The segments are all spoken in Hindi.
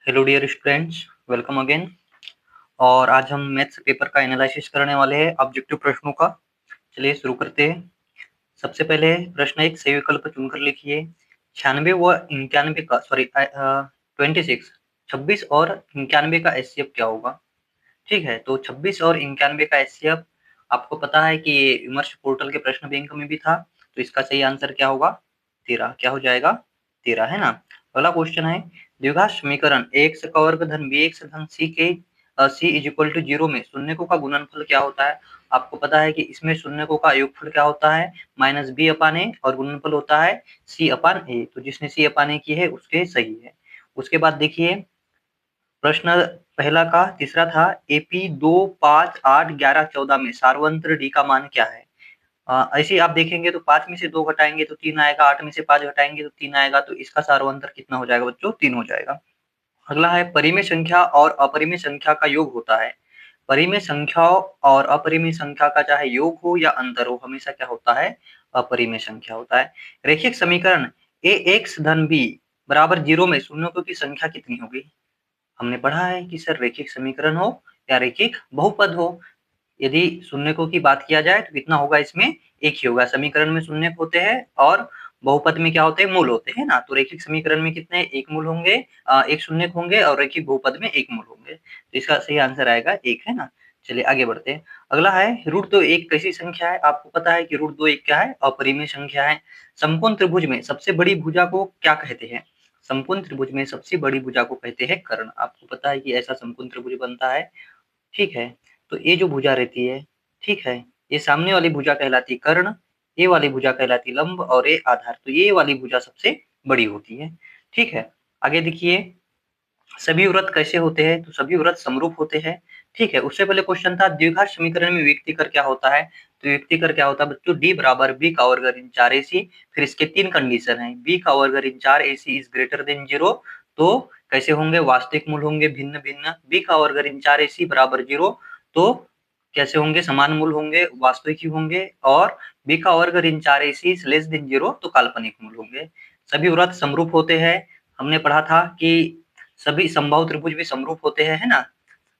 Hello dear students, welcome again. और आज हम मैथ्स पेपर का एनालिसिस करने वाले हैं ऑब्जेक्टिव प्रश्नों का। चलिए शुरू करते हैं। सबसे पहले प्रश्न एक सही विकल्प चुनकर लिखिए। 96 व 91 का 26 26 और 91 का एचसीएफ क्या होगा। ठीक है, तो 26 और 91 का एचसीएफ आपको पता है कि ये विमर्श पोर्टल के प्रश्न बैंक में भी था। तो इसका सही आंसर क्या होगा? 13। क्या हो जाएगा? 13 है ना। अगला क्वेश्चन है द्विघात समीकरण एक्स का वर्ग धन बी एक्स धन सी के सी इज इक्वल टू 0 में शून्यकों का गुणनफल क्या होता है। आपको पता है कि इसमें शून्यकों का योगफल क्या होता है, माइनस बी अपान ए, और गुणनफल होता है सी अपान ए। तो जिसने सी अपान ए की है उसके सही है। उसके बाद देखिए प्रश्न पहला का तीसरा था एपी 2, 5, 8, 11, 14 में सार्वत्र डी का मान क्या है। ऐसे आप देखेंगे तो 5 में से 2 घटाएंगे तो 3 आएगा, 8 में से 5 घटाएंगे तो 3 आएगा। तो इसका सार्वंतर कितना हो जाएगा बच्चों? 3 हो जाएगा। अगला है परिमेय संख्या और अपरिमेय संख्या का योग होता है। परिमेय संख्या और अपरिमेय संख्या का चाहे योग हो या अंतर हो, हमेशा क्या होता है? अपरिमेय संख्या होता है। रैखिक समीकरण ए एक्स धन बी बराबर 0 में शून्यों की संख्या कितनी होगी। हमने पढ़ा है कि सर रैखिक समीकरण हो या रैखिक बहुपद हो, यदि शून्यकों की बात किया जाए तो कितना होगा? इसमें एक ही होगा। समीकरण में शून्यक होते हैं और बहुपद में क्या होते हैं? मूल होते हैं ना। तो रैखिक समीकरण में कितने एक मूल होंगे, एक शून्यक होंगे, और रैखिक बहुपद में एक मूल होंगे। तो इसका सही आंसर आएगा एक, है ना। चलिए आगे बढ़ते हैं। अगला है रूट दो एक कैसी संख्या है। आपको पता है कि रूट दो एक क्या है? अपरिमेय संख्या है। समकोण त्रिभुज में सबसे बड़ी भुजा को क्या कहते हैं? समकोण त्रिभुज में सबसे बड़ी भुजा को कहते हैं कर्ण। आपको पता है कि ऐसा समकोण त्रिभुज बनता है। ठीक है, तो ये जो भुजा रहती है, ठीक है, ये सामने वाली भुजा कहलाती कर्ण, ये वाली भुजा कहलाती लंब, और ये आधार। तो ये वाली भुजा सबसे बड़ी होती है। ठीक है, आगे देखिए सभी व्रत कैसे होते हैं। तो सभी व्रत समरूप होते हैं। ठीक है, उससे पहले क्वेश्चन था द्विघात समीकरण में व्यक्तिकर क्या होता है। तो व्यक्तिकर क्या होता है बच्चों? डी बराबर बी का वर्ग ऋण 4ac। फिर इसके तीन कंडीशन है, बी का वर्ग ऋण 4ac इज ग्रेटर देन 0। तो कैसे होंगे? वास्तविक मूल होंगे भिन्न भिन्न। बी का वर्ग ऋण 4ac बराबर 0 तो कैसे होंगे? समान मूल होंगे, वास्तविक ही होंगे। और बी का वर्ग ऋण 4ac लेस देन 0 तो काल्पनिक मूल होंगे। सभी व्रत समरूप होते हैं। हमने पढ़ा था कि सभी समबाहु त्रिभुज भी समरूप होते हैं, है ना।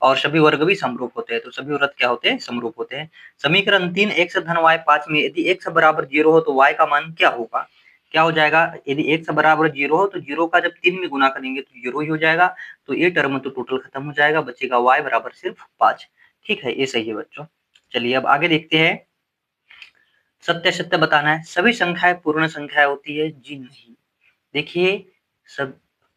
और सभी वर्ग भी समरूप होते हैं। तो सभी व्रत क्या होते हैं? समरूप होते हैं। समीकरण 3 x धन y 5 में यदि x बराबर 0 हो तो y का मान क्या होगा? क्या हो जाएगा? यदि x बराबर 0 हो तो 0 का जब 3 में गुना करेंगे तो 0 ही हो जाएगा। तो ये टर्म तो टोटल खत्म हो जाएगा, बचेगा y बराबर सिर्फ 5। ठीक है, ये सही है बच्चों। चलिए अब आगे देखते हैं। सत्य सत्य बताना है। सभी संख्याएं पूर्ण संख्याएं होती है? जी नहीं। देखिए सब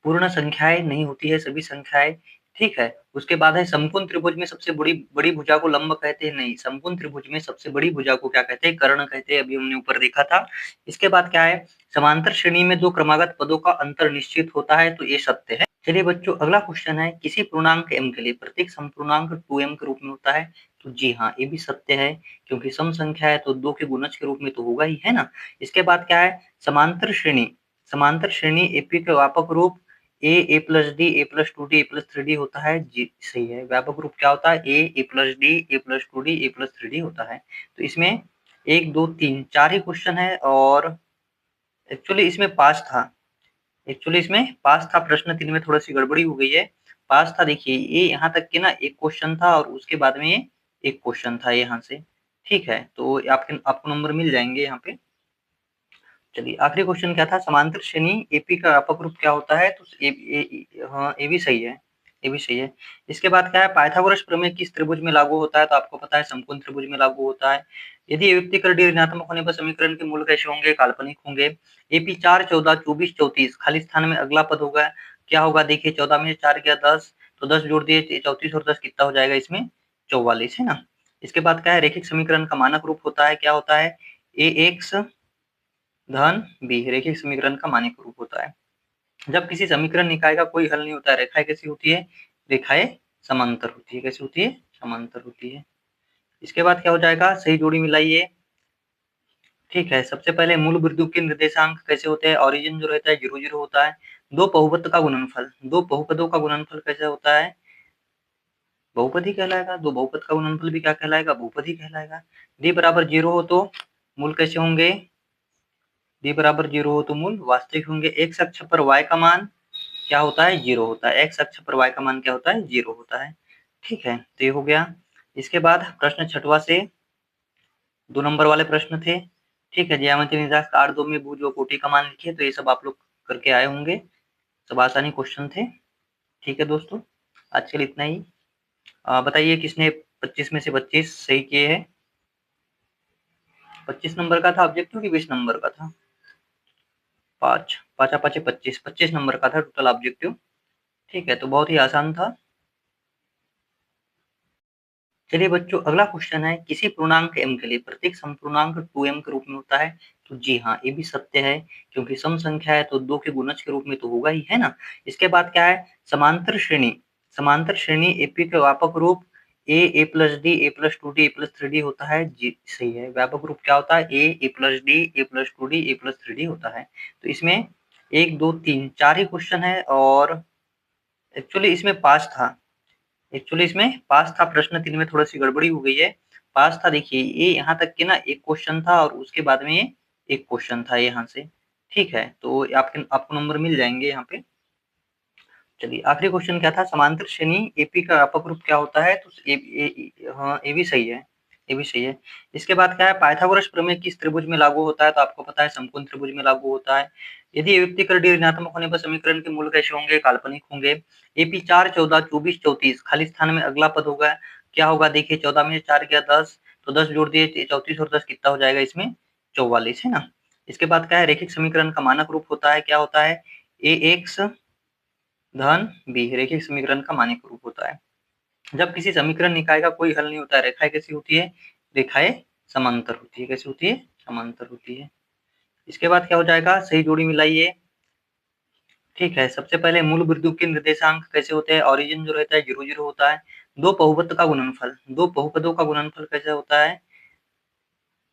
पूर्ण संख्याएं नहीं होती है सभी संख्याएं। ठीक है, उसके बाद है समकोण त्रिभुज में सबसे बड़ी बड़ी भुजा को लंब कहते हैं? नहीं, समकोण त्रिभुज में सबसे बड़ी भुजा को क्या कहते हैं? कर्ण कहते हैं। अभी हमने ऊपर देखा था। इसके बाद क्या है? समांतर श्रेणी में दो क्रमागत पदों का अंतर निश्चित होता है। तो ये सत्य है। चलिए बच्चों अगला क्वेश्चन है किसी पूर्णांक m के लिए प्रत्येक समपूर्णांक 2m के रूप में होता है। तो जी हाँ, ये भी सत्य है, क्योंकि सम संख्या है तो दो के गुणज के रूप में तो होगा ही, है ना। इसके बाद क्या है? समांतर श्रेणी, समांतर श्रेणी एपी के व्यापक रूप A plus D A plus two D A plus three D होता है। जी सही है। व्यापक रूप क्या होता है? A plus D A plus two D A plus three D होता है। तो इसमें 1 2 3 4 ही क्वेश्चन है, और एक्चुअली इसमें पास था। एक्चुअली इसमें पास था। प्रश्न 3 में थोड़ी सी गड़बड़ी हो गई है। पास था, देखिए ये यहाँ तक के ना एक क्वेश्चन था, और उसके बाद में ये एक क्वेश्चन था यहाँ से। ठीक है, तो आपको नंबर मिल जाएंगे यहाँ पे। चलिए आखिरी क्वेश्चन क्या था? समांतर श्रेणी एपी का व्यापक रूप क्या होता है। तो हाँ, ये भी सही है, ये भी सही है। इसके बाद क्या है? पाइथागोरस प्रमेय किस त्रिभुज में लागू होता है। तो आपको पता है समकोण त्रिभुज में लागू होता है। यदि व्यक्तिकर डी ऋणात्मक होने पर समीकरण के मूल कैसे होंगे? काल्पनिक होंगे। एपी 4, 14, 24, 34 खाली स्थान में अगला पद होगा, क्या होगा? देखिए 14 में 4 गया 10, तो 10 जोड़ दिए 34, और 10 कितना हो जाएगा इसमें? 44, है ना। इसके बाद क्या है? रैखिक समीकरण का मानक रूप होता है, क्या होता है? ए एक्स धन बी रैखिक समीकरण का मानक रूप होता है। जब किसी समीकरण निकाय का कोई हल नहीं होता है, रेखाएं कैसी होती है? रेखाएं समांतर होती है। कैसी होती है? समांतर होती है। इसके बाद क्या हो जाएगा? सही जोड़ी मिलाइए। ठीक है, सबसे पहले मूल बिंदु के निर्देशांक कैसे होते हैं? ओरिजिन जो रहता है 0 0 होता है। दो बहुपद का गुणनफल, दो बहुपदों का गुणनफल कैसे होता है? बहुपद ही कहलाएगा। दो बहुपद का गुणनफल भी क्या कहलाएगा? बहुपद ही कहलाएगा। डी बराबर 0 हो तो मूल कैसे होंगे? डी बराबर 0 हो तो मूल वास्तविक होंगे। एक्स अक्ष पर y का मान क्या होता है, 0 होता है। x अक्ष पर y का मान क्या होता है, 0 होता है। ठीक है, तो ये हो गया। इसके बाद प्रश्न 6वां से 2 नंबर वाले प्रश्न थे। ठीक है, ज्यामिति निर्देशांक 8 2 में भुज व कोटि का मान लिखिए। तो ये सब आप लोग करके आए होंगे, सब आसानी क्वेश्चन थे। ठीक है दोस्तों, आज के लिए इतना ही। बताइए किसने 25 में से 25 सही किए हैं। 25 नंबर का था ऑब्जेक्टिव कि 20 नंबर का था? 5 5 5 25 25 नंबर का था टोटल ऑब्जेक्टिव। ठीक है, तो बहुत ही आसान था। चलिए बच्चों, अगला क्वेश्चन है, किसी पूर्णांक m के लिए प्रत्येक समपूर्णांक 2m के रूप में होता है। तो जी हाँ, ये भी सत्य है, क्योंकि सम संख्या है तो 2 के गुणज के रूप में तो होगा ही, है ना। इसके बाद क्या है, समांतर श्रेणी। समांतर श्रेणी एपी का व्यापक रूप A plus D A plus 2d A plus 3d होता है। जी सही है, व्यापक रूप क्या होता है, A plus D A plus 2d A plus 3d होता है। तो इसमें 1 2 3 4 ही क्वेश्चन है, और एक्चुअली इसमें 5 था। एक्चुअली इसमें पास था, प्रश्न 3 में थोड़ी सी गड़बड़ी हो गई है। पास था, देखिए ये यहाँ तक के ना एक क्वेश्चन था, और उसके बाद में ये एक क्वेश्चन था यहाँ से। ठीक है, तो आपको नंबर मिल जाएंगे यहाँ पे। चलिए, आखिरी क्वेश्चन क्या था, समांतर श्रेणी एपी का व्यापक रूप क्या होता है। तो हाँ, ये भी सही है, ये भी सही है। इसके बाद क्या है, पाइथागोरस प्रमेय किस त्रिभुज में लागू होता है। तो आपको पता है समकोण त्रिभुज में लागू होता है। यदि व्यक्तिकर डी ऋणात्मक होने पर समीकरण के मूल कैसे होंगे, काल्पनिक होंगे। एपी 4 14 24 34 खाली स्थान में अगला पद होगा, क्या होगा, देखिए 14 में 4 गया 10, तो 10 जोड़ दिए 34 और 10 कितना हो जाएगा इसमें, 44, है ना। इसके बाद क्या है, रेखिक समीकरण का मानक रूप होता है, क्या होता है, ए एक्स धन बी रेखिक समीकरण का मानक रूप होता है। जब किसी समीकरण निकाय का कोई हल नहीं होता है, रेखाएं कैसी होती है, रेखाएं समांतर होती है। कैसी होती है, समांतर होती है। इसके बाद क्या हो जाएगा, सही जोड़ी मिलाइए। ठीक है, सबसे पहले मूल बिंदु के निर्देशांक कैसे होते हैं, ओरिजिन जो रहता है 0 0 होता है। दो बहुपद का गुणनफल, दो बहुपदों का गुणनफल कैसे होता है,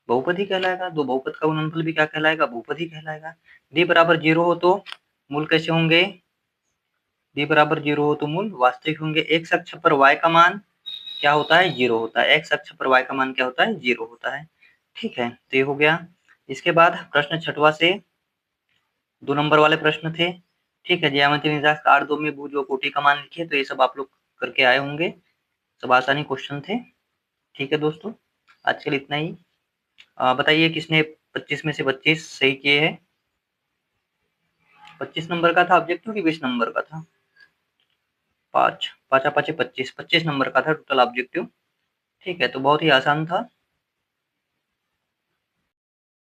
बहुपद ही कहलाएगा। दो बहुपद का गुणनफल भी क्या कहलाएगा, बहुपद ही कहलाएगा। डी बराबर 0 हो तो मूल कैसे होंगे, डी बराबर 0 हो तो मूल वास्तविक होंगे। एक्स अक्ष पर y का मान क्या होता है, 0 होता है। एक्स अक्ष पर y का मान क्या होता है, 0 होता है। ठीक है, तो ये हो गया। इसके बाद प्रश्न 6वां से 2 नंबर वाले प्रश्न थे। ठीक है, ज्यामिति निर्देशांक 8 2 में भुज व कोटि का मान लिखिए। तो ये सब आप लोग करके आए होंगे, सब आसानी क्वेश्चन थे। ठीक है दोस्तों, आज के लिए इतना ही। बताइए किसने 25 में से 25 सही किए हैं। 25 नंबर का था ऑब्जेक्टिव कि 20 नंबर का था? 5 5 5 25 25 नंबर का था टोटल ऑब्जेक्टिव। ठीक है, तो बहुत ही आसान था।